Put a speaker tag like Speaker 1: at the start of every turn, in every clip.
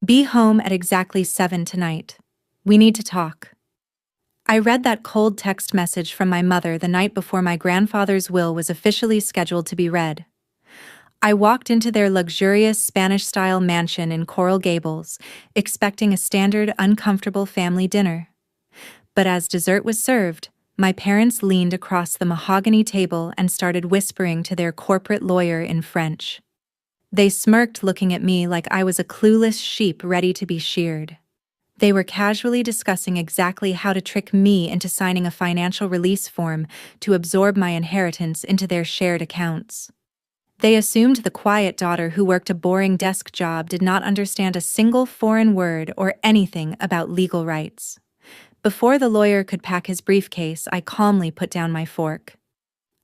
Speaker 1: Be home at exactly 7 tonight. We need to talk. I read that cold text message from my mother the night before my grandfather's will was officially scheduled to be read. I walked into their luxurious Spanish-style mansion in Coral Gables, expecting a standard, uncomfortable family dinner. But as dessert was served, my parents leaned across the mahogany table and started whispering to their corporate lawyer in French. They smirked, looking at me like I was a clueless sheep ready to be sheared. They were casually discussing exactly how to trick me into signing a financial release form to absorb my inheritance into their shared accounts. They assumed the quiet daughter who worked a boring desk job did not understand a single foreign word or anything about legal rights. Before the lawyer could pack his briefcase, I calmly put down my fork.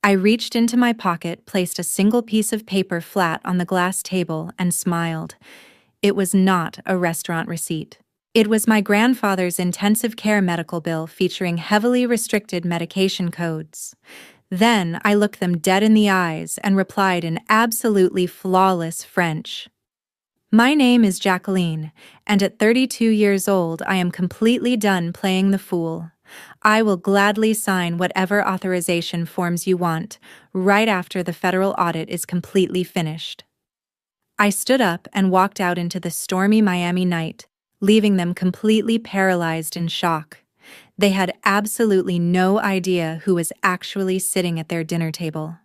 Speaker 1: I reached into my pocket, placed a single piece of paper flat on the glass table, and smiled. It was not a restaurant receipt. It was my grandfather's intensive care medical bill featuring heavily restricted medication codes. Then I looked them dead in the eyes and replied in absolutely flawless French. My name is Jacqueline, and at 32 years old I am completely done playing the fool. I will gladly sign whatever authorization forms you want, right after the federal audit is completely finished. I stood up and walked out into the stormy Miami night, leaving them completely paralyzed in shock. They had absolutely no idea who was actually sitting at their dinner table.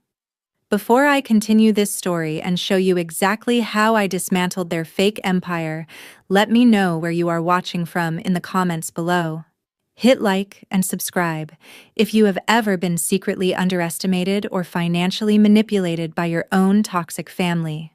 Speaker 1: Before I continue this story and show you exactly how I dismantled their fake empire, let me know where you are watching from in the comments below. Hit like and subscribe if you have ever been secretly underestimated or financially manipulated by your own toxic family.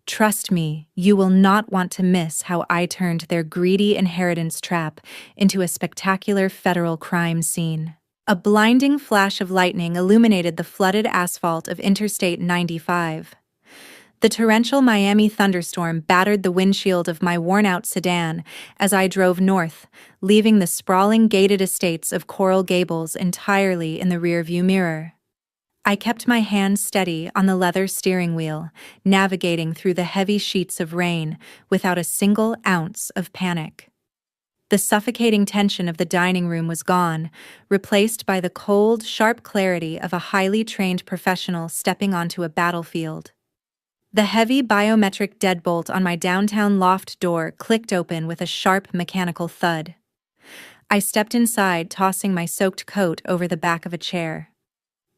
Speaker 1: Trust me, you will not want to miss how I turned their greedy inheritance trap into a spectacular federal crime scene. A blinding flash of lightning illuminated the flooded asphalt of Interstate 95. The torrential Miami thunderstorm battered the windshield of my worn-out sedan as I drove north, leaving the sprawling gated estates of Coral Gables entirely in the rearview mirror. I kept my hands steady on the leather steering wheel, navigating through the heavy sheets of rain without a single ounce of panic. The suffocating tension of the dining room was gone, replaced by the cold, sharp clarity of a highly trained professional stepping onto a battlefield. The heavy biometric deadbolt on my downtown loft door clicked open with a sharp mechanical thud. I stepped inside, tossing my soaked coat over the back of a chair.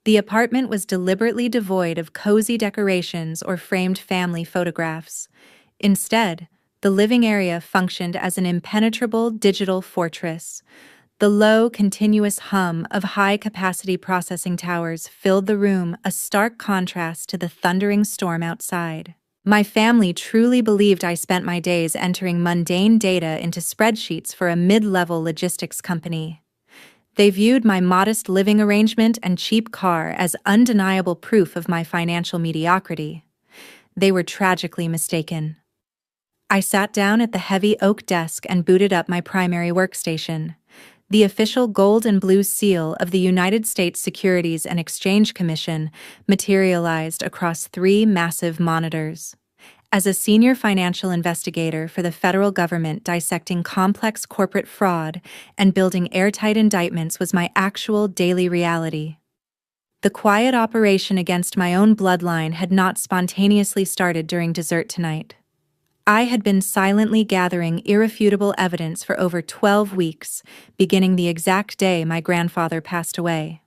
Speaker 1: The apartment was deliberately devoid of cozy decorations or framed family photographs. Instead, the living area functioned as an impenetrable digital fortress. The low, continuous hum of high-capacity processing towers filled the room, a stark contrast to the thundering storm outside. My family truly believed I spent my days entering mundane data into spreadsheets for a mid-level logistics company. They viewed my modest living arrangement and cheap car as undeniable proof of my financial mediocrity. They were tragically mistaken. I sat down at the heavy oak desk and booted up my primary workstation. The official gold and blue seal of the United States Securities and Exchange Commission materialized across 3 massive monitors. As a senior financial investigator for the federal government, dissecting complex corporate fraud and building airtight indictments was my actual daily reality. The quiet operation against my own bloodline had not spontaneously started during dessert tonight. I had been silently gathering irrefutable evidence for over 12 weeks, beginning the exact day my grandfather passed away.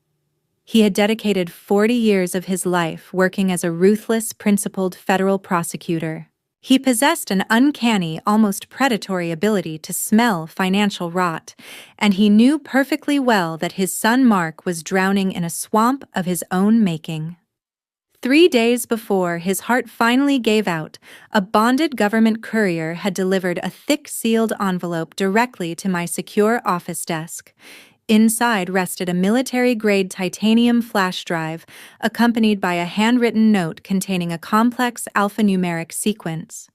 Speaker 1: He had dedicated 40 years of his life working as a ruthless, principled federal prosecutor. He possessed an uncanny, almost predatory ability to smell financial rot, and he knew perfectly well that his son Mark was drowning in a swamp of his own making. 3 days before his heart finally gave out, a bonded government courier had delivered a thick-sealed envelope directly to my secure office desk. Inside rested a military-grade titanium flash drive, accompanied by a handwritten note containing a complex alphanumeric sequence.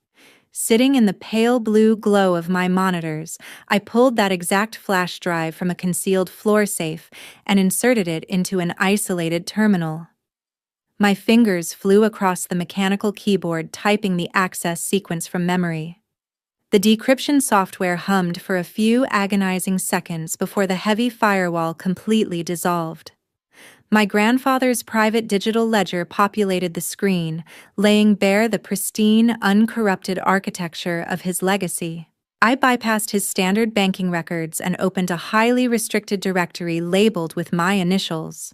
Speaker 1: Sitting in the pale blue glow of my monitors, I pulled that exact flash drive from a concealed floor safe and inserted it into an isolated terminal. My fingers flew across the mechanical keyboard, typing the access sequence from memory. The decryption software hummed for a few agonizing seconds before the heavy firewall completely dissolved. My grandfather's private digital ledger populated the screen, laying bare the pristine, uncorrupted architecture of his legacy. I bypassed his standard banking records and opened a highly restricted directory labeled with my initials.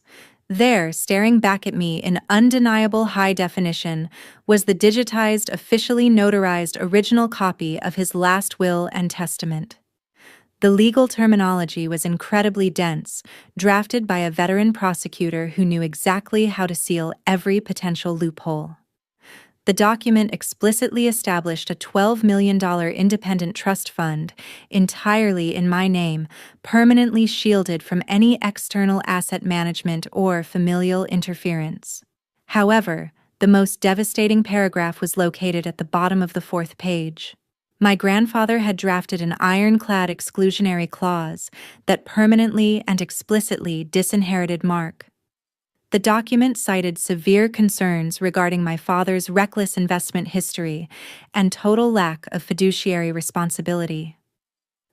Speaker 1: There, staring back at me in undeniable high definition, was the digitized, officially notarized original copy of his last will and testament. The legal terminology was incredibly dense, drafted by a veteran prosecutor who knew exactly how to seal every potential loophole. The document explicitly established a $12 million independent trust fund, entirely in my name, permanently shielded from any external asset management or familial interference. However, the most devastating paragraph was located at the bottom of the fourth page. My grandfather had drafted an ironclad exclusionary clause that permanently and explicitly disinherited Mark. The document cited severe concerns regarding my father's reckless investment history and total lack of fiduciary responsibility.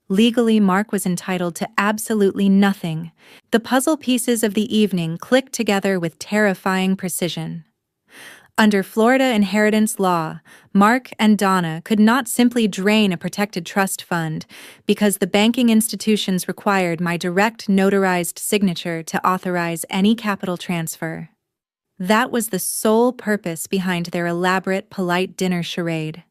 Speaker 1: Legally, Mark was entitled to absolutely nothing. The puzzle pieces of the evening clicked together with terrifying precision. Under Florida inheritance law, Mark and Donna could not simply drain a protected trust fund because the banking institutions required my direct notarized signature to authorize any capital transfer. That was the sole purpose behind their elaborate, polite dinner charade.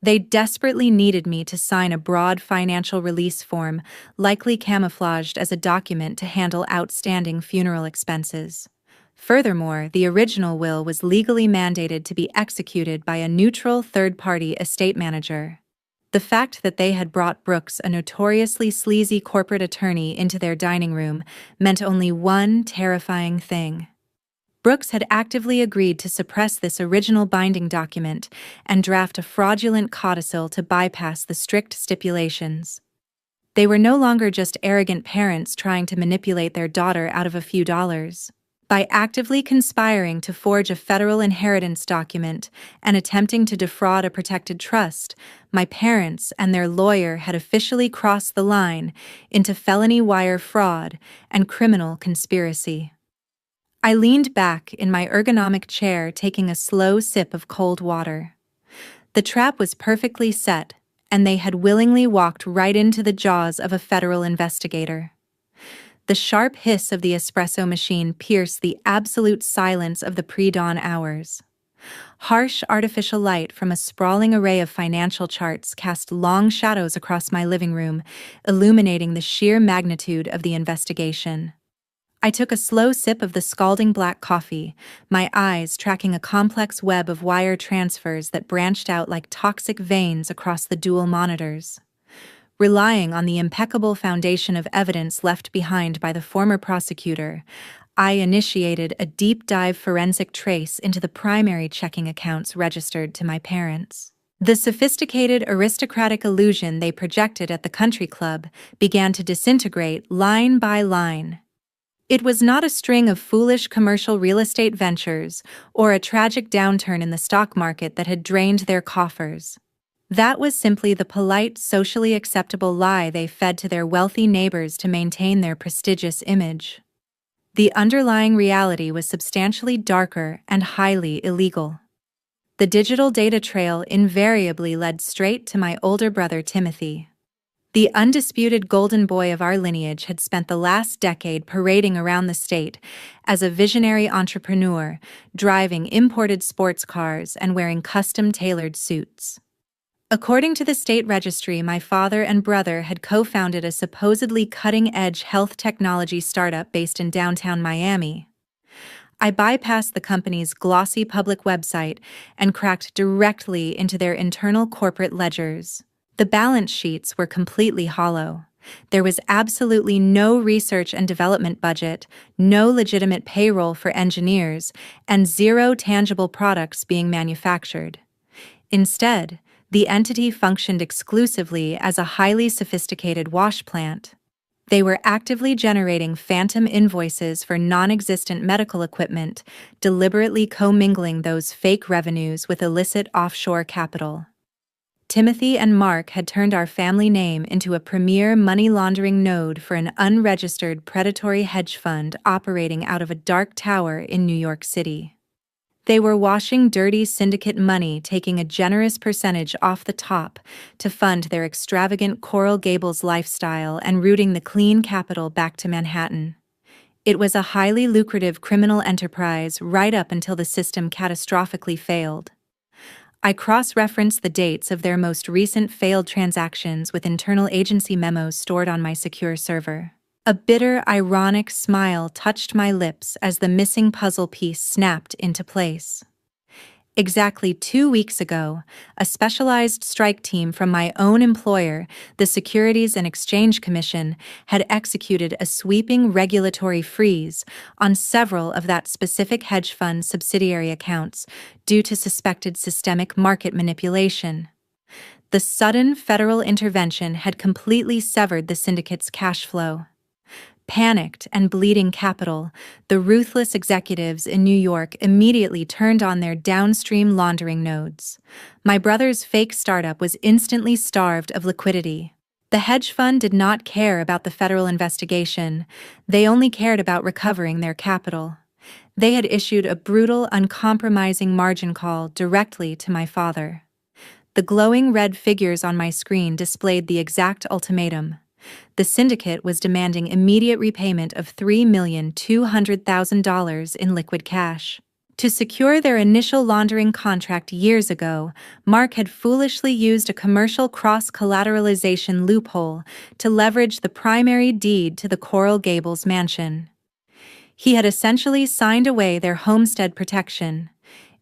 Speaker 1: They desperately needed me to sign a broad financial release form, likely camouflaged as a document to handle outstanding funeral expenses. Furthermore, the original will was legally mandated to be executed by a neutral third-party estate manager. The fact that they had brought Brooks, a notoriously sleazy corporate attorney, into their dining room meant only one terrifying thing. Brooks had actively agreed to suppress this original binding document and draft a fraudulent codicil to bypass the strict stipulations. They were no longer just arrogant parents trying to manipulate their daughter out of a few dollars. By actively conspiring to forge a federal inheritance document and attempting to defraud a protected trust, my parents and their lawyer had officially crossed the line into felony wire fraud and criminal conspiracy. I leaned back in my ergonomic chair, taking a slow sip of cold water. The trap was perfectly set, and they had willingly walked right into the jaws of a federal investigator. The sharp hiss of the espresso machine pierced the absolute silence of the pre-dawn hours. Harsh artificial light from a sprawling array of financial charts cast long shadows across my living room, illuminating the sheer magnitude of the investigation. I took a slow sip of the scalding black coffee, my eyes tracking a complex web of wire transfers that branched out like toxic veins across the dual monitors. Relying on the impeccable foundation of evidence left behind by the former prosecutor, I initiated a deep-dive forensic trace into the primary checking accounts registered to my parents. The sophisticated aristocratic illusion they projected at the country club began to disintegrate line by line. It was not a string of foolish commercial real estate ventures or a tragic downturn in the stock market that had drained their coffers. That was simply the polite, socially acceptable lie they fed to their wealthy neighbors to maintain their prestigious image. The underlying reality was substantially darker and highly illegal. The digital data trail invariably led straight to my older brother Timothy. The undisputed golden boy of our lineage had spent the last decade parading around the state as a visionary entrepreneur, driving imported sports cars and wearing custom-tailored suits. According to the state registry, my father and brother had co-founded a supposedly cutting-edge health technology startup based in downtown Miami. I bypassed the company's glossy public website and cracked directly into their internal corporate ledgers. The balance sheets were completely hollow. There was absolutely no research and development budget, no legitimate payroll for engineers, and zero tangible products being manufactured. Instead, the entity functioned exclusively as a highly sophisticated wash plant. They were actively generating phantom invoices for non-existent medical equipment, deliberately commingling those fake revenues with illicit offshore capital. Timothy and Mark had turned our family name into a premier money laundering node for an unregistered predatory hedge fund operating out of a dark tower in New York City. They were washing dirty syndicate money, taking a generous percentage off the top to fund their extravagant Coral Gables lifestyle and routing the clean capital back to Manhattan. It was a highly lucrative criminal enterprise right up until the system catastrophically failed. I cross-referenced the dates of their most recent failed transactions with internal agency memos stored on my secure server. A bitter, ironic smile touched my lips as the missing puzzle piece snapped into place. Exactly 2 weeks ago, a specialized strike team from my own employer, the Securities and Exchange Commission, had executed a sweeping regulatory freeze on several of that specific hedge fund subsidiary accounts due to suspected systemic market manipulation. The sudden federal intervention had completely severed the syndicate's cash flow. Panicked and bleeding capital, the ruthless executives in New York immediately turned on their downstream laundering nodes. My brother's fake startup was instantly starved of liquidity. The hedge fund did not care about the federal investigation. They only cared about recovering their capital. They had issued a brutal, uncompromising margin call directly to my father. The glowing red figures on my screen displayed the exact ultimatum. The syndicate was demanding immediate repayment of $3,200,000 in liquid cash. To secure their initial laundering contract years ago, Mark had foolishly used a commercial cross-collateralization loophole to leverage the primary deed to the Coral Gables mansion. He had essentially signed away their homestead protection.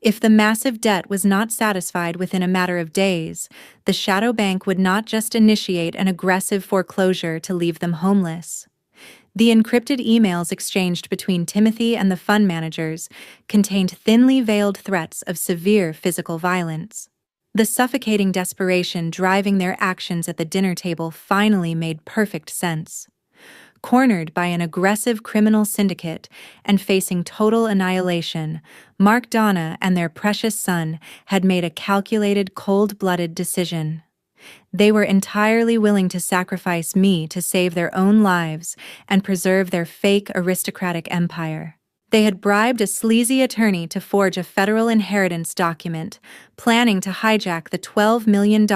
Speaker 1: If the massive debt was not satisfied within a matter of days, the shadow bank would not just initiate an aggressive foreclosure to leave them homeless. The encrypted emails exchanged between Timothy and the fund managers contained thinly veiled threats of severe physical violence. The suffocating desperation driving their actions at the dinner table finally made perfect sense. Cornered by an aggressive criminal syndicate and facing total annihilation, Mark Donna and their precious son had made a calculated, cold-blooded decision. They were entirely willing to sacrifice me to save their own lives and preserve their fake aristocratic empire. They had bribed a sleazy attorney to forge a federal inheritance document, planning to hijack the $12 million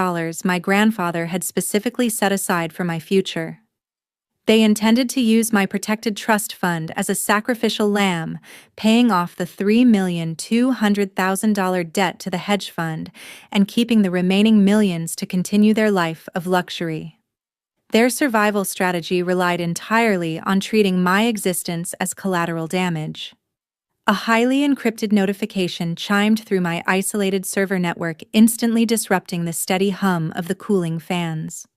Speaker 1: my grandfather had specifically set aside for my future. They intended to use my protected trust fund as a sacrificial lamb, paying off the $3,200,000 debt to the hedge fund and keeping the remaining millions to continue their life of luxury. Their survival strategy relied entirely on treating my existence as collateral damage. A highly encrypted notification chimed through my isolated server network, instantly disrupting the steady hum of the cooling fans.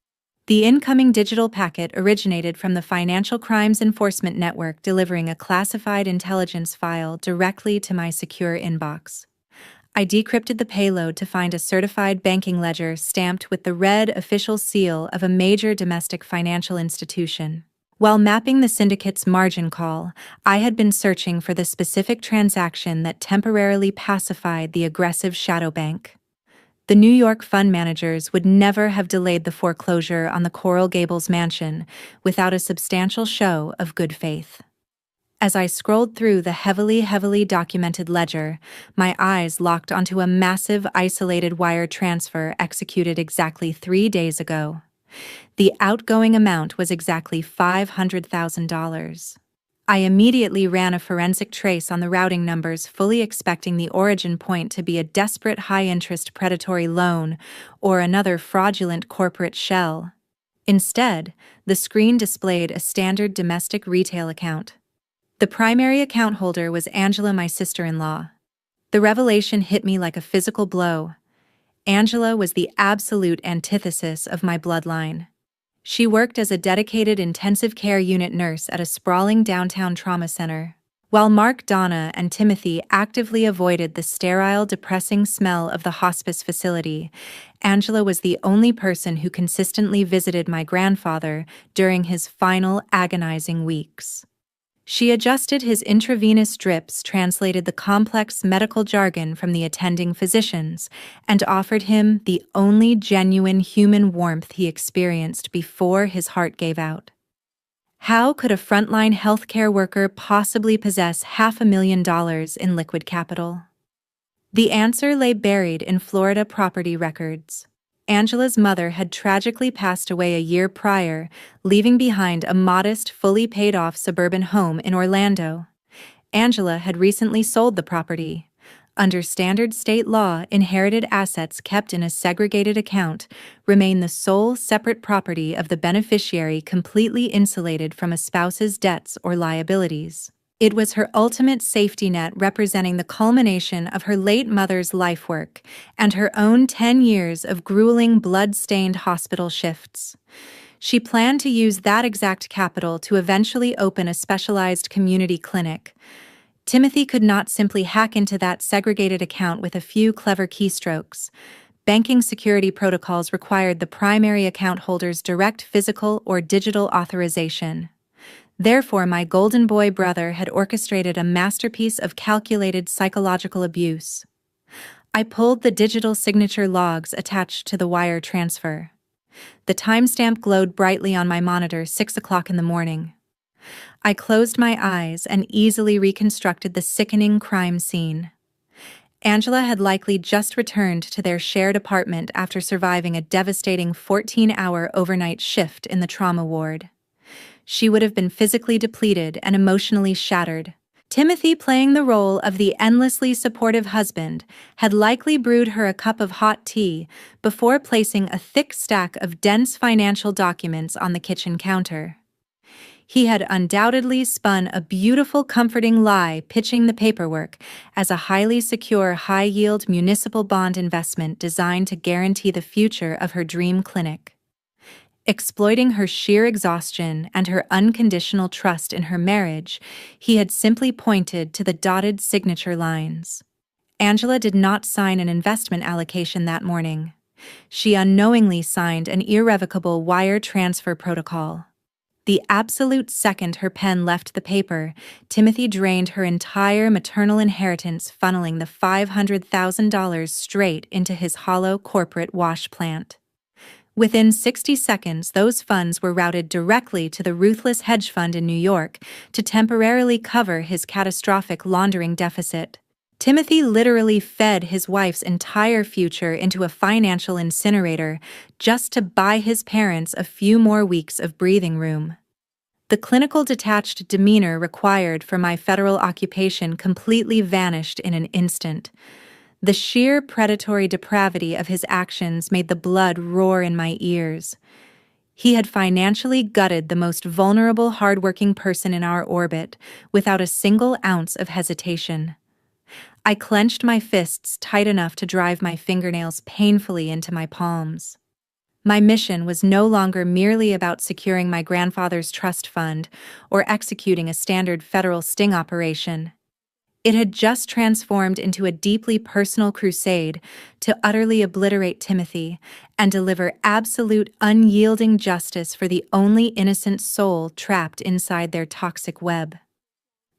Speaker 1: The incoming digital packet originated from the Financial Crimes Enforcement Network, delivering a classified intelligence file directly to my secure inbox. I decrypted the payload to find a certified banking ledger stamped with the red official seal of a major domestic financial institution. While mapping the syndicate's margin call, I had been searching for the specific transaction that temporarily pacified the aggressive shadow bank. The New York fund managers would never have delayed the foreclosure on the Coral Gables mansion without a substantial show of good faith. As I scrolled through the heavily documented ledger, my eyes locked onto a massive isolated wire transfer executed exactly 3 days ago. The outgoing amount was exactly $500,000. I immediately ran a forensic trace on the routing numbers, fully expecting the origin point to be a desperate high-interest predatory loan or another fraudulent corporate shell. Instead, the screen displayed a standard domestic retail account. The primary account holder was Angela, my sister-in-law. The revelation hit me like a physical blow. Angela was the absolute antithesis of my bloodline. She worked as a dedicated intensive care unit nurse at a sprawling downtown trauma center. While Mark, Donna, and Timothy actively avoided the sterile, depressing smell of the hospice facility, Angela was the only person who consistently visited my grandfather during his final agonizing weeks. She adjusted his intravenous drips, translated the complex medical jargon from the attending physicians, and offered him the only genuine human warmth he experienced before his heart gave out. How could a frontline healthcare worker possibly possess $500,000 in liquid capital? The answer lay buried in Florida property records. Angela's mother had tragically passed away a year prior, leaving behind a modest, fully paid-off suburban home in Orlando. Angela had recently sold the property. Under standard state law, inherited assets kept in a segregated account remain the sole separate property of the beneficiary, completely insulated from a spouse's debts or liabilities. It was her ultimate safety net, representing the culmination of her late mother's life work and her own 10 years of grueling, blood-stained hospital shifts. She planned to use that exact capital to eventually open a specialized community clinic. Timothy could not simply hack into that segregated account with a few clever keystrokes. Banking security protocols required the primary account holder's direct physical or digital authorization. Therefore, my golden boy brother had orchestrated a masterpiece of calculated psychological abuse. I pulled the digital signature logs attached to the wire transfer. The timestamp glowed brightly on my monitor, 6 o'clock in the morning. I closed my eyes and easily reconstructed the sickening crime scene. Angela had likely just returned to their shared apartment after surviving a devastating 14-hour overnight shift in the trauma ward. She would have been physically depleted and emotionally shattered. Timothy, playing the role of the endlessly supportive husband, had likely brewed her a cup of hot tea before placing a thick stack of dense financial documents on the kitchen counter. He had undoubtedly spun a beautiful, comforting lie, pitching the paperwork as a highly secure, high-yield municipal bond investment designed to guarantee the future of her dream clinic. Exploiting her sheer exhaustion and her unconditional trust in her marriage, he had simply pointed to the dotted signature lines. Angela did not sign an investment allocation that morning. She unknowingly signed an irrevocable wire transfer protocol. The absolute second her pen left the paper, Timothy drained her entire maternal inheritance, funneling the $500,000 straight into his hollow corporate wash plant. Within 60 seconds, those funds were routed directly to the ruthless hedge fund in New York to temporarily cover his catastrophic laundering deficit. Timothy literally fed his wife's entire future into a financial incinerator just to buy his parents a few more weeks of breathing room. The clinical detached demeanor required for my federal occupation completely vanished in an instant. The sheer predatory depravity of his actions made the blood roar in my ears. He had financially gutted the most vulnerable, hardworking person in our orbit without a single ounce of hesitation. I clenched my fists tight enough to drive my fingernails painfully into my palms. My mission was no longer merely about securing my grandfather's trust fund or executing a standard federal sting operation. It had just transformed into a deeply personal crusade to utterly obliterate Timothy and deliver absolute, unyielding justice for the only innocent soul trapped inside their toxic web.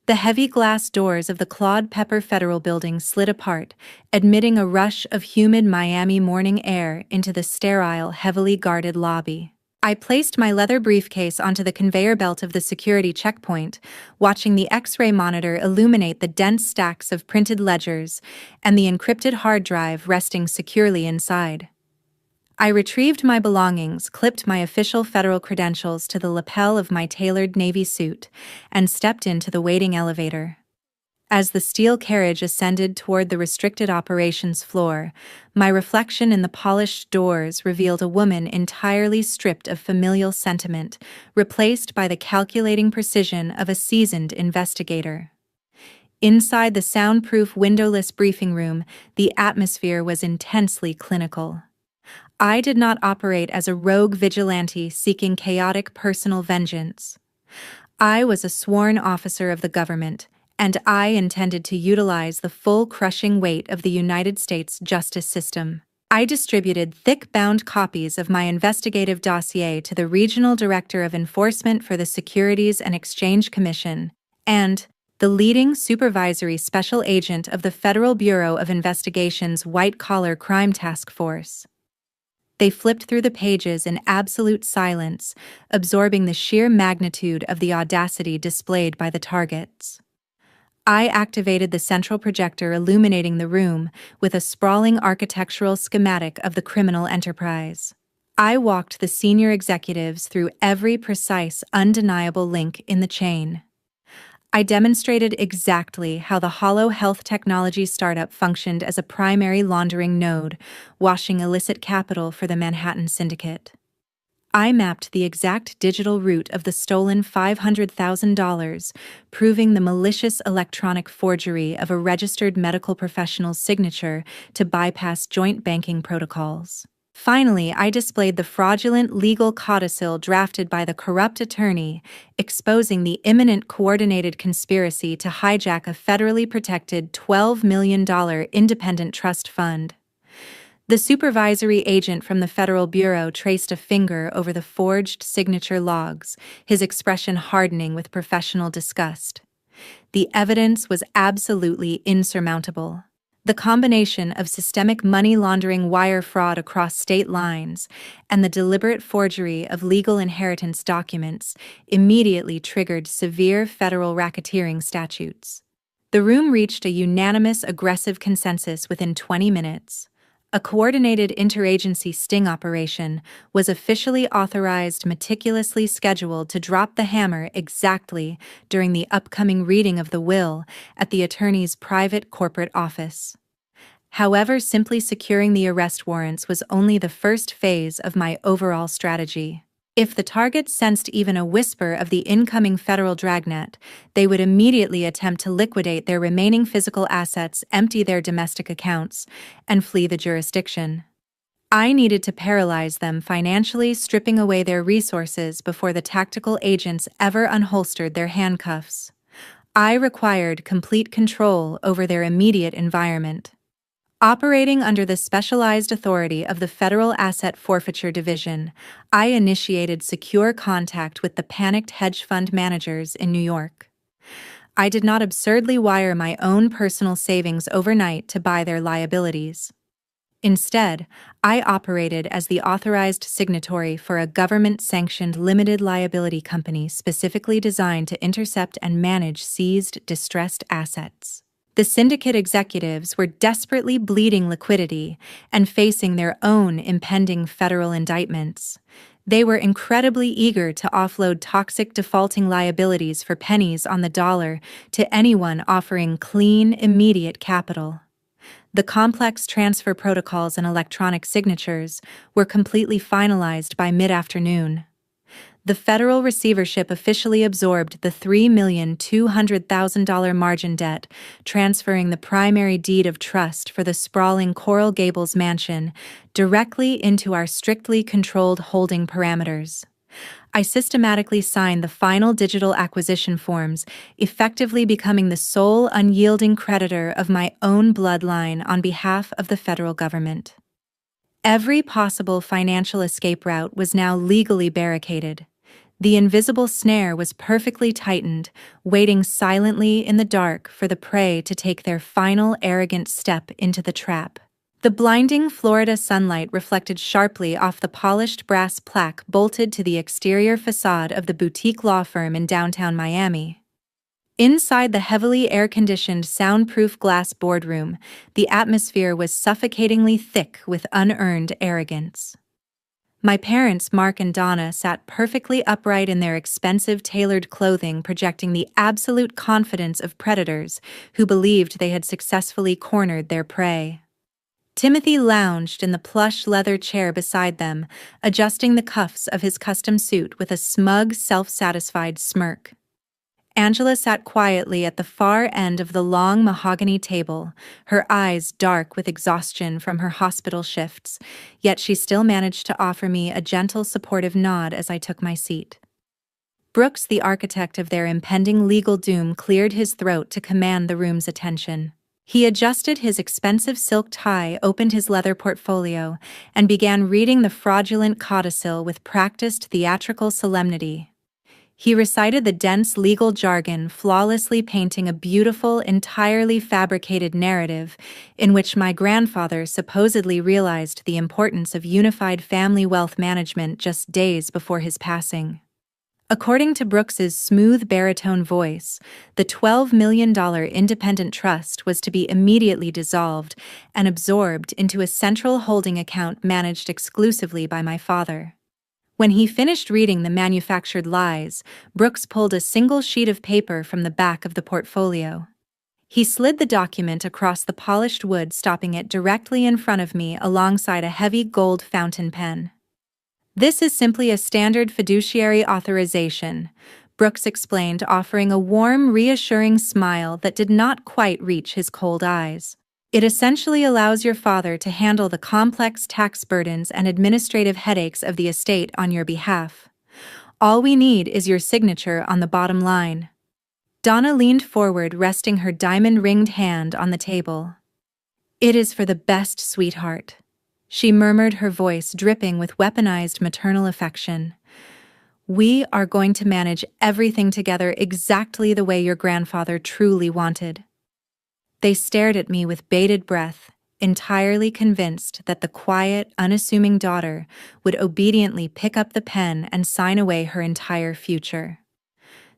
Speaker 1: The heavy glass doors of the Claude Pepper Federal Building slid apart, admitting a rush of humid Miami morning air into the sterile, heavily guarded lobby. I placed my leather briefcase onto the conveyor belt of the security checkpoint, watching the X-ray monitor illuminate the dense stacks of printed ledgers and the encrypted hard drive resting securely inside. I retrieved my belongings, clipped my official federal credentials to the lapel of my tailored navy suit, and stepped into the waiting elevator. As the steel carriage ascended toward the restricted operations floor, my reflection in the polished doors revealed a woman entirely stripped of familial sentiment, replaced by the calculating precision of a seasoned investigator. Inside the soundproof, windowless briefing room, the atmosphere was intensely clinical. I did not operate as a rogue vigilante seeking chaotic personal vengeance. I was a sworn officer of the government, and I intended to utilize the full crushing weight of the United States justice system. I distributed thick-bound copies of my investigative dossier to the Regional Director of Enforcement for the Securities and Exchange Commission and the leading supervisory special agent of the Federal Bureau of Investigation's white-collar crime task force. They flipped through the pages in absolute silence, absorbing the sheer magnitude of the audacity displayed by the targets. I activated the central projector illuminating the room with a sprawling architectural schematic of the criminal enterprise. I walked the senior executives through every precise, undeniable link in the chain. I demonstrated exactly how the hollow health technology startup functioned as a primary laundering node, washing illicit capital for the Manhattan Syndicate. I mapped the exact digital route of the stolen $500,000, proving the malicious electronic forgery of a registered medical professional's signature to bypass joint banking protocols. Finally, I displayed the fraudulent legal codicil drafted by the corrupt attorney, exposing the imminent coordinated conspiracy to hijack a federally protected $12 million independent trust fund. The supervisory agent from the Federal Bureau traced a finger over the forged signature logs, his expression hardening with professional disgust. The evidence was absolutely insurmountable. The combination of systemic money laundering wire fraud across state lines and the deliberate forgery of legal inheritance documents immediately triggered severe federal racketeering statutes. The room reached a unanimous aggressive consensus within 20 minutes. A coordinated interagency sting operation was officially authorized, meticulously scheduled to drop the hammer exactly during the upcoming reading of the will at the attorney's private corporate office. However, simply securing the arrest warrants was only the first phase of my overall strategy. If the targets sensed even a whisper of the incoming federal dragnet, they would immediately attempt to liquidate their remaining physical assets, empty their domestic accounts, and flee the jurisdiction. I needed to paralyze them financially, stripping away their resources before the tactical agents ever unholstered their handcuffs. I required complete control over their immediate environment. Operating under the specialized authority of the Federal Asset Forfeiture Division, I initiated secure contact with the panicked hedge fund managers in New York. I did not absurdly wire my own personal savings overnight to buy their liabilities. Instead, I operated as the authorized signatory for a government-sanctioned limited liability company specifically designed to intercept and manage seized, distressed assets. The syndicate executives were desperately bleeding liquidity and facing their own impending federal indictments. They were incredibly eager to offload toxic defaulting liabilities for pennies on the dollar to anyone offering clean, immediate capital. The complex transfer protocols and electronic signatures were completely finalized by mid-afternoon. The federal receivership officially absorbed the $3,200,000 margin debt, transferring the primary deed of trust for the sprawling Coral Gables mansion directly into our strictly controlled holding parameters. I systematically signed the final digital acquisition forms, effectively becoming the sole unyielding creditor of my own bloodline on behalf of the federal government. Every possible financial escape route was now legally barricaded. The invisible snare was perfectly tightened, waiting silently in the dark for the prey to take their final arrogant step into the trap. The blinding Florida sunlight reflected sharply off the polished brass plaque bolted to the exterior facade of the boutique law firm in downtown Miami. Inside the heavily air-conditioned, soundproof glass boardroom, the atmosphere was suffocatingly thick with unearned arrogance. My parents, Mark and Donna, sat perfectly upright in their expensive tailored clothing, projecting the absolute confidence of predators who believed they had successfully cornered their prey. Timothy lounged in the plush leather chair beside them, adjusting the cuffs of his custom suit with a smug, self-satisfied smirk. Angela sat quietly at the far end of the long mahogany table, her eyes dark with exhaustion from her hospital shifts, yet she still managed to offer me a gentle, supportive nod as I took my seat. Brooks, the architect of their impending legal doom, cleared his throat to command the room's attention. He adjusted his expensive silk tie, opened his leather portfolio, and began reading the fraudulent codicil with practiced theatrical solemnity. He recited the dense legal jargon, flawlessly painting a beautiful, entirely fabricated narrative in which my grandfather supposedly realized the importance of unified family wealth management just days before his passing. According to Brooks's smooth baritone voice, the $12 million independent trust was to be immediately dissolved and absorbed into a central holding account managed exclusively by my father. When he finished reading the manufactured lies, Brooks pulled a single sheet of paper from the back of the portfolio. He slid the document across the polished wood, stopping it directly in front of me alongside a heavy gold fountain pen. "This is simply a standard fiduciary authorization," Brooks explained, offering a warm, reassuring smile that did not quite reach his cold eyes. "It essentially allows your father to handle the complex tax burdens and administrative headaches of the estate on your behalf. All we need is your signature on the bottom line." Donna leaned forward, resting her diamond-ringed hand on the table. "It is for the best, sweetheart," she murmured, her voice dripping with weaponized maternal affection. "We are going to manage everything together exactly the way your grandfather truly wanted." They stared at me with bated breath, entirely convinced that the quiet, unassuming daughter would obediently pick up the pen and sign away her entire future.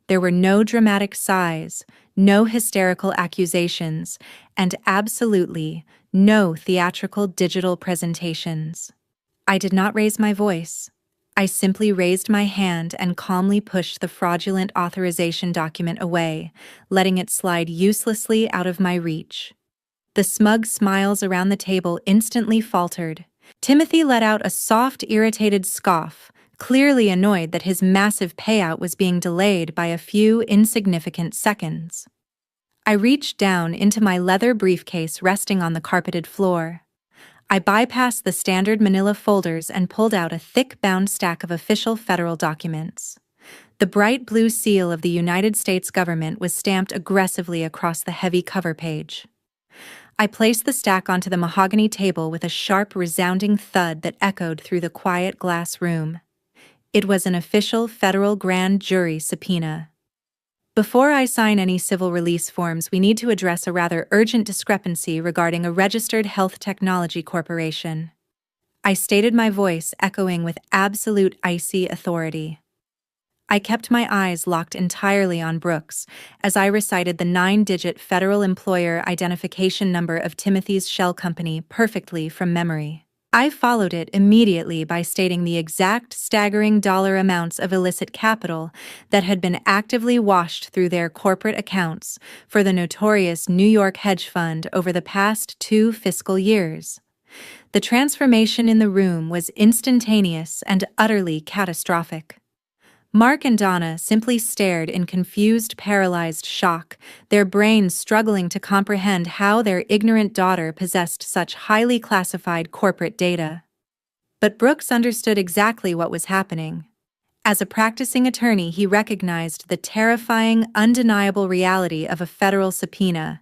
Speaker 1: There were no dramatic sighs, no hysterical accusations, and absolutely no theatrical digital presentations. I did not raise my voice. I simply raised my hand and calmly pushed the fraudulent authorization document away, letting it slide uselessly out of my reach. The smug smiles around the table instantly faltered. Timothy let out a soft, irritated scoff, clearly annoyed that his massive payout was being delayed by a few insignificant seconds. I reached down into my leather briefcase resting on the carpeted floor. I bypassed the standard manila folders and pulled out a thick-bound stack of official federal documents. The bright blue seal of the United States government was stamped aggressively across the heavy cover page. I placed the stack onto the mahogany table with a sharp, resounding thud that echoed through the quiet glass room. It was an official federal grand jury subpoena. "Before I sign any civil release forms, we need to address a rather urgent discrepancy regarding a registered health technology corporation." I stated, my voice echoing with absolute icy authority. I kept my eyes locked entirely on Brooks as I recited the 9-digit federal employer identification number of Timothy's shell company perfectly from memory. I followed it immediately by stating the exact staggering dollar amounts of illicit capital that had been actively washed through their corporate accounts for the notorious New York hedge fund over the past 2 fiscal years. The transformation in the room was instantaneous and utterly catastrophic. Mark and Donna simply stared in confused, paralyzed shock, their brains struggling to comprehend how their ignorant daughter possessed such highly classified corporate data. But Brooks understood exactly what was happening. As a practicing attorney, he recognized the terrifying, undeniable reality of a federal subpoena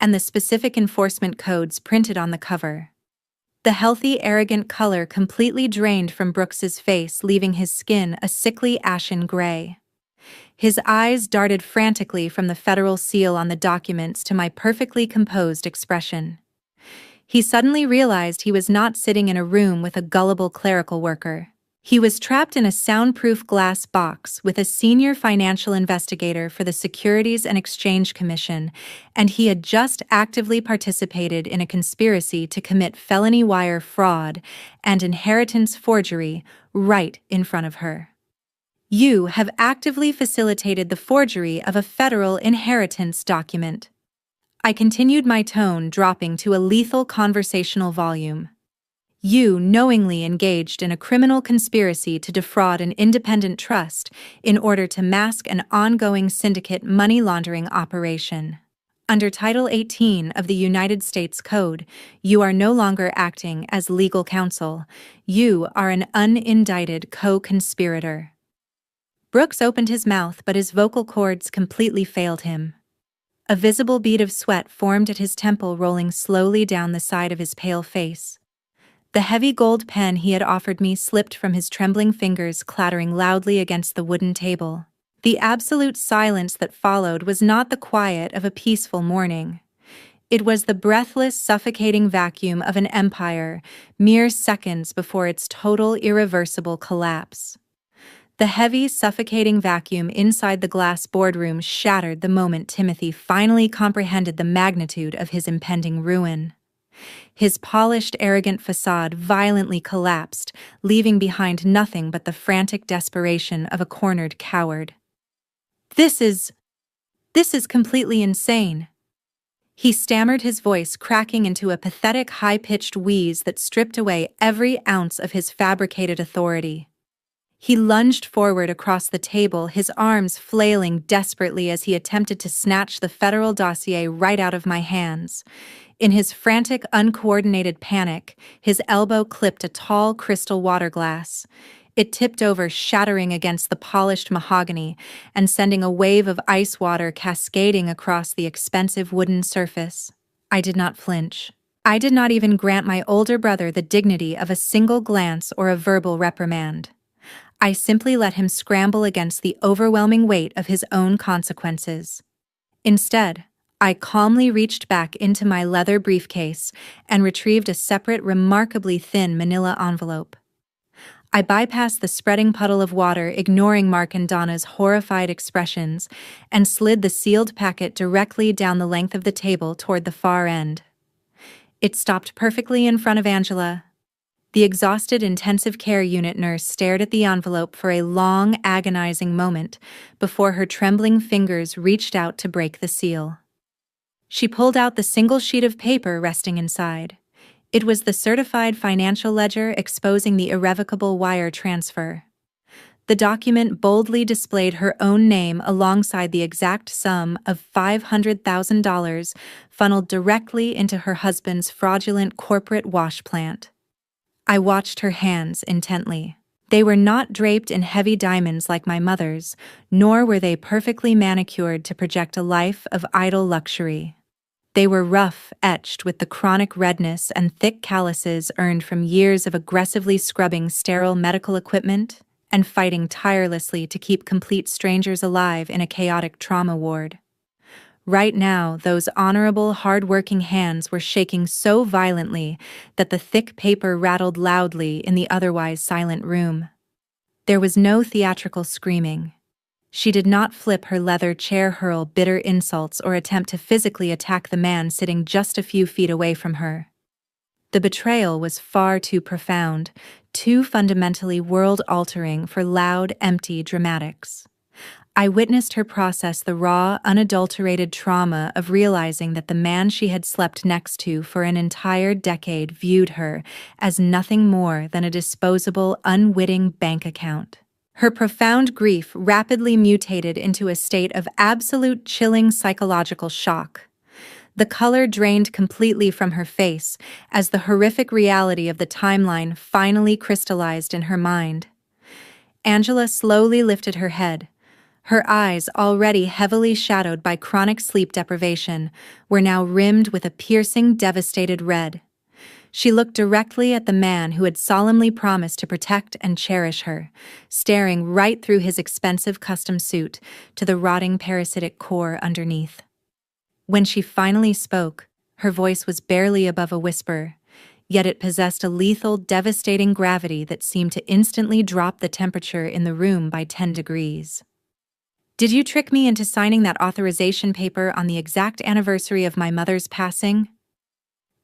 Speaker 1: and the specific enforcement codes printed on the cover. The healthy, arrogant color completely drained from Brooks's face, leaving his skin a sickly ashen gray. His eyes darted frantically from the federal seal on the documents to my perfectly composed expression. He suddenly realized he was not sitting in a room with a gullible clerical worker. He was trapped in a soundproof glass box with a senior financial investigator for the Securities and Exchange Commission, and he had just actively participated in a conspiracy to commit felony wire fraud and inheritance forgery right in front of her. "You have actively facilitated the forgery of a federal inheritance document." I continued, my tone dropping to a lethal conversational volume. "You knowingly engaged in a criminal conspiracy to defraud an independent trust in order to mask an ongoing syndicate money laundering operation. Under Title 18 of the United States Code, you are no longer acting as legal counsel. You are an unindicted co-conspirator." Brooks opened his mouth, but his vocal cords completely failed him. A visible bead of sweat formed at his temple, rolling slowly down the side of his pale face. The heavy gold pen he had offered me slipped from his trembling fingers, clattering loudly against the wooden table. The absolute silence that followed was not the quiet of a peaceful morning. It was the breathless, suffocating vacuum of an empire, mere seconds before its total, irreversible collapse. The heavy, suffocating vacuum inside the glass boardroom shattered the moment Timothy finally comprehended the magnitude of his impending ruin. His polished, arrogant facade violently collapsed, leaving behind nothing but the frantic desperation of a cornered coward. This is completely insane." He stammered, his voice cracking into a pathetic, high-pitched wheeze that stripped away every ounce of his fabricated authority. He lunged forward across the table, his arms flailing desperately as he attempted to snatch the federal dossier right out of my hands. In his frantic, uncoordinated panic, his elbow clipped a tall crystal water glass. It tipped over, shattering against the polished mahogany and sending a wave of ice water cascading across the expensive wooden surface. I did not flinch. I did not even grant my older brother the dignity of a single glance or a verbal reprimand. I simply let him scramble against the overwhelming weight of his own consequences. Instead, I calmly reached back into my leather briefcase and retrieved a separate, remarkably thin manila envelope. I bypassed the spreading puddle of water, ignoring Mark and Donna's horrified expressions, and slid the sealed packet directly down the length of the table toward the far end. It stopped perfectly in front of Angela. The exhausted intensive care unit nurse stared at the envelope for a long, agonizing moment before her trembling fingers reached out to break the seal. She pulled out the single sheet of paper resting inside. It was the certified financial ledger exposing the irrevocable wire transfer. The document boldly displayed her own name alongside the exact sum of $500,000 funneled directly into her husband's fraudulent corporate wash plant. I watched her hands intently. They were not draped in heavy diamonds like my mother's, nor were they perfectly manicured to project a life of idle luxury. They were rough, etched with the chronic redness and thick calluses earned from years of aggressively scrubbing sterile medical equipment and fighting tirelessly to keep complete strangers alive in a chaotic trauma ward. Right now, those honorable, hard-working hands were shaking so violently that the thick paper rattled loudly in the otherwise silent room. There was no theatrical screaming. She did not flip her leather chair, hurl bitter insults, or attempt to physically attack the man sitting just a few feet away from her. The betrayal was far too profound, too fundamentally world-altering for loud, empty dramatics. I witnessed her process the raw, unadulterated trauma of realizing that the man she had slept next to for an entire decade viewed her as nothing more than a disposable, unwitting bank account. Her profound grief rapidly mutated into a state of absolute chilling psychological shock. The color drained completely from her face as the horrific reality of the timeline finally crystallized in her mind. Angela slowly lifted her head. Her eyes, already heavily shadowed by chronic sleep deprivation, were now rimmed with a piercing, devastated red. She looked directly at the man who had solemnly promised to protect and cherish her, staring right through his expensive custom suit to the rotting parasitic core underneath. When she finally spoke, her voice was barely above a whisper, yet it possessed a lethal, devastating gravity that seemed to instantly drop the temperature in the room by 10 degrees. "Did you trick me into signing that authorization paper on the exact anniversary of my mother's passing?"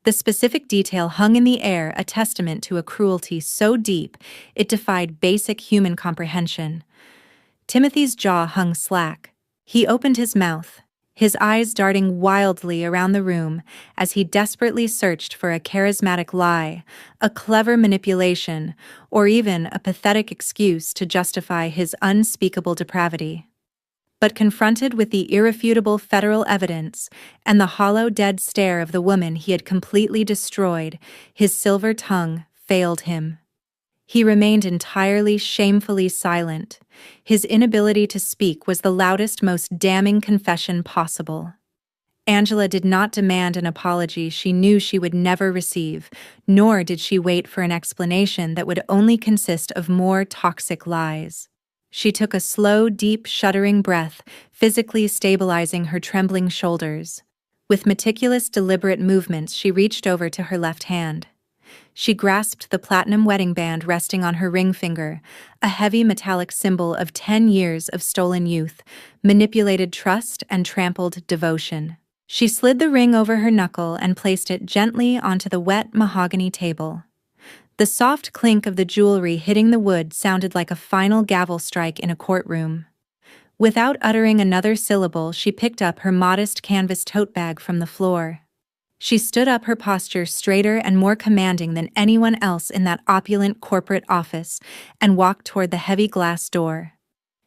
Speaker 1: The specific detail hung in the air, a testament to a cruelty so deep it defied basic human comprehension. Timothy's jaw hung slack. He opened his mouth, his eyes darting wildly around the room as he desperately searched for a charismatic lie, a clever manipulation, or even a pathetic excuse to justify his unspeakable depravity. But confronted with the irrefutable federal evidence and the hollow, dead stare of the woman he had completely destroyed, his silver tongue failed him. He remained entirely, shamefully silent. His inability to speak was the loudest, most damning confession possible. Angela did not demand an apology she knew she would never receive, nor did she wait for an explanation that would only consist of more toxic lies. She took a slow, deep, shuddering breath, physically stabilizing her trembling shoulders. With meticulous, deliberate movements, she reached over to her left hand. She grasped the platinum wedding band resting on her ring finger, a heavy metallic symbol of 10 years of stolen youth, manipulated trust, and trampled devotion. She slid the ring over her knuckle and placed it gently onto the wet mahogany table. The soft clink of the jewelry hitting the wood sounded like a final gavel strike in a courtroom. Without uttering another syllable, she picked up her modest canvas tote bag from the floor. She stood up, her posture straighter and more commanding than anyone else in that opulent corporate office, and walked toward the heavy glass door.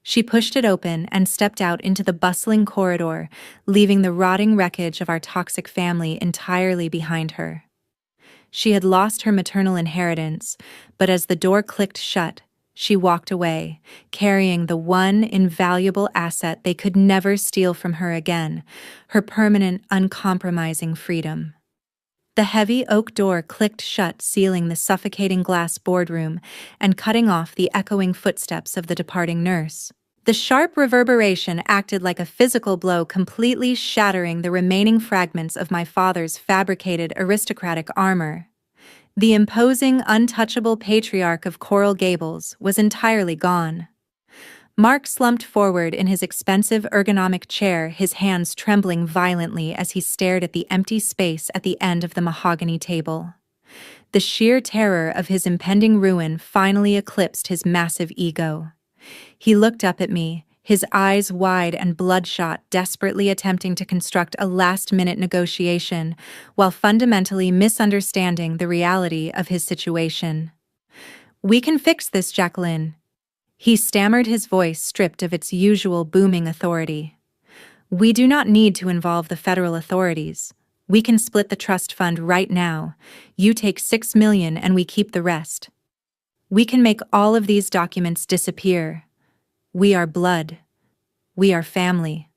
Speaker 1: She pushed it open and stepped out into the bustling corridor, leaving the rotting wreckage of our toxic family entirely behind her. She had lost her maternal inheritance, but as the door clicked shut, she walked away, carrying the one invaluable asset they could never steal from her again, her permanent, uncompromising freedom. The heavy oak door clicked shut, sealing the suffocating glass boardroom and cutting off the echoing footsteps of the departing nurse. The sharp reverberation acted like a physical blow, completely shattering the remaining fragments of my father's fabricated aristocratic armor. The imposing, untouchable patriarch of Coral Gables was entirely gone. Mark slumped forward in his expensive ergonomic chair, his hands trembling violently as he stared at the empty space at the end of the mahogany table. The sheer terror of his impending ruin finally eclipsed his massive ego. He looked up at me, his eyes wide and bloodshot, desperately attempting to construct a last-minute negotiation, while fundamentally misunderstanding the reality of his situation. "We can fix this, Jacqueline," he stammered, his voice stripped of its usual booming authority. "We do not need to involve the federal authorities. We can split the trust fund right now. You take $6 million and we keep the rest. We can make all of these documents disappear. We are blood. We are family."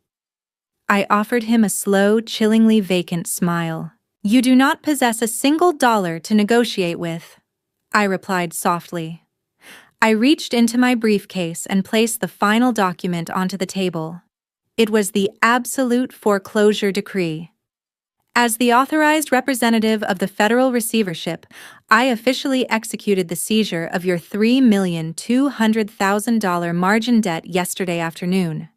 Speaker 1: I offered him a slow, chillingly vacant smile. "You do not possess a single dollar to negotiate with," I replied softly. I reached into my briefcase and placed the final document onto the table. It was the absolute foreclosure decree. As the authorized representative of the federal receivership, I officially executed the seizure of your $3,200,000 margin debt yesterday afternoon.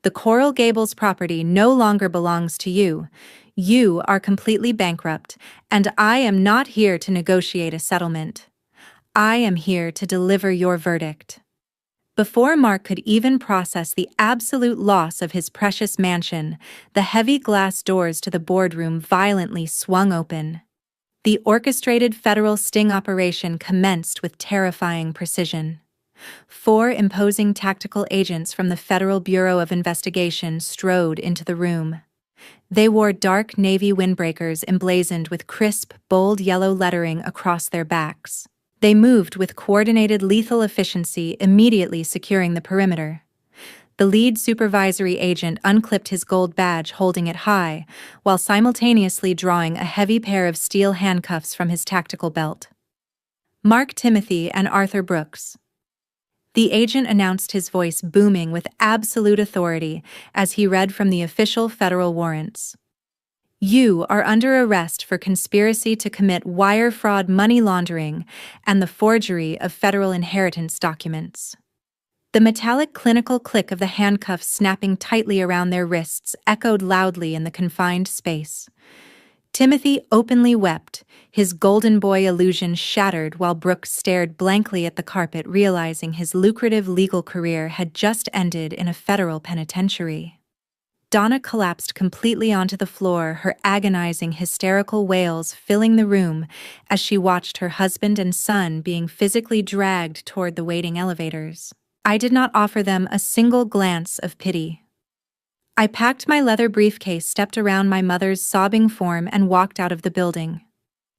Speaker 1: The Coral Gables property no longer belongs to you. You are completely bankrupt, and I am not here to negotiate a settlement. I am here to deliver your verdict. Before Mark could even process the absolute loss of his precious mansion, the heavy glass doors to the boardroom violently swung open. The orchestrated federal sting operation commenced with terrifying precision. 4 imposing tactical agents from the Federal Bureau of Investigation strode into the room. They wore dark navy windbreakers emblazoned with crisp, bold yellow lettering across their backs. They moved with coordinated lethal efficiency, immediately securing the perimeter. The lead supervisory agent unclipped his gold badge, holding it high, while simultaneously drawing a heavy pair of steel handcuffs from his tactical belt. "Mark Timothy and Arthur Brooks," the agent announced, his voice booming with absolute authority as he read from the official federal warrants. "You are under arrest for conspiracy to commit wire fraud, money laundering, and the forgery of federal inheritance documents." The metallic clinical click of the handcuffs snapping tightly around their wrists echoed loudly in the confined space. Timothy openly wept, his golden boy illusion shattered, while Brooks stared blankly at the carpet, realizing his lucrative legal career had just ended in a federal penitentiary. Donna collapsed completely onto the floor, her agonizing, hysterical wails filling the room as she watched her husband and son being physically dragged toward the waiting elevators. I did not offer them a single glance of pity. I packed my leather briefcase, stepped around my mother's sobbing form, and walked out of the building.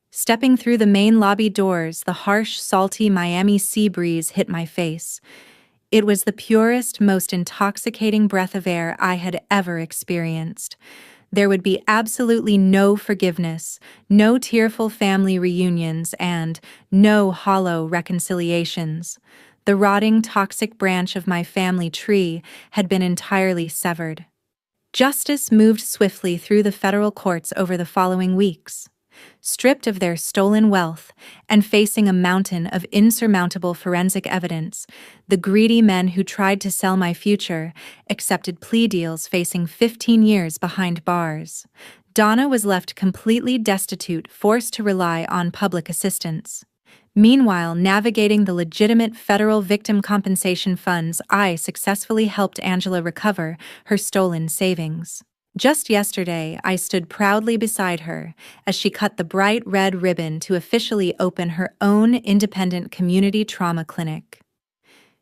Speaker 1: Stepping through the main lobby doors, the harsh, salty Miami sea breeze hit my face. It was the purest, most intoxicating breath of air I had ever experienced. There would be absolutely no forgiveness, no tearful family reunions, and no hollow reconciliations. The rotting, toxic branch of my family tree had been entirely severed. Justice moved swiftly through the federal courts over the following weeks. Stripped of their stolen wealth and facing a mountain of insurmountable forensic evidence, the greedy men who tried to sell my future accepted plea deals facing 15 years behind bars. Donna was left completely destitute, forced to rely on public assistance. Meanwhile, navigating the legitimate federal victim compensation funds, I successfully helped Angela recover her stolen savings. Just yesterday, I stood proudly beside her as she cut the bright red ribbon to officially open her own independent community trauma clinic.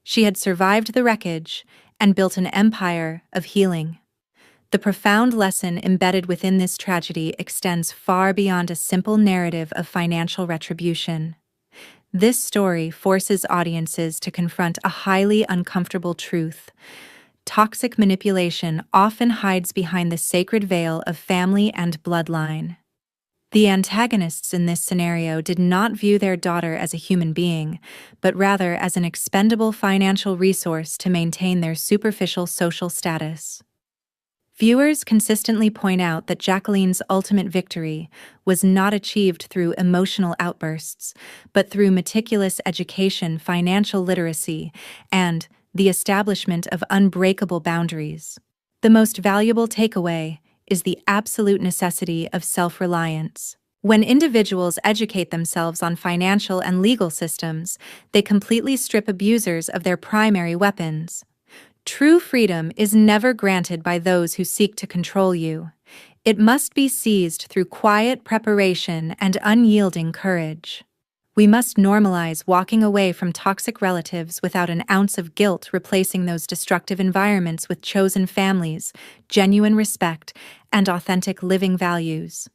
Speaker 1: She had survived the wreckage and built an empire of healing. The profound lesson embedded within this tragedy extends far beyond a simple narrative of financial retribution. This story forces audiences to confront a highly uncomfortable truth. Toxic manipulation often hides behind the sacred veil of family and bloodline. The antagonists in this scenario did not view their daughter as a human being, but rather as an expendable financial resource to maintain their superficial social status. Viewers consistently point out that Jacqueline's ultimate victory was not achieved through emotional outbursts, but through meticulous education, financial literacy, and the establishment of unbreakable boundaries. The most valuable takeaway is the absolute necessity of self-reliance. When individuals educate themselves on financial and legal systems, they completely strip abusers of their primary weapons. True freedom is never granted by those who seek to control you. It must be seized through quiet preparation and unyielding courage. We must normalize walking away from toxic relatives without an ounce of guilt, replacing those destructive environments with chosen families, genuine respect, and authentic living values.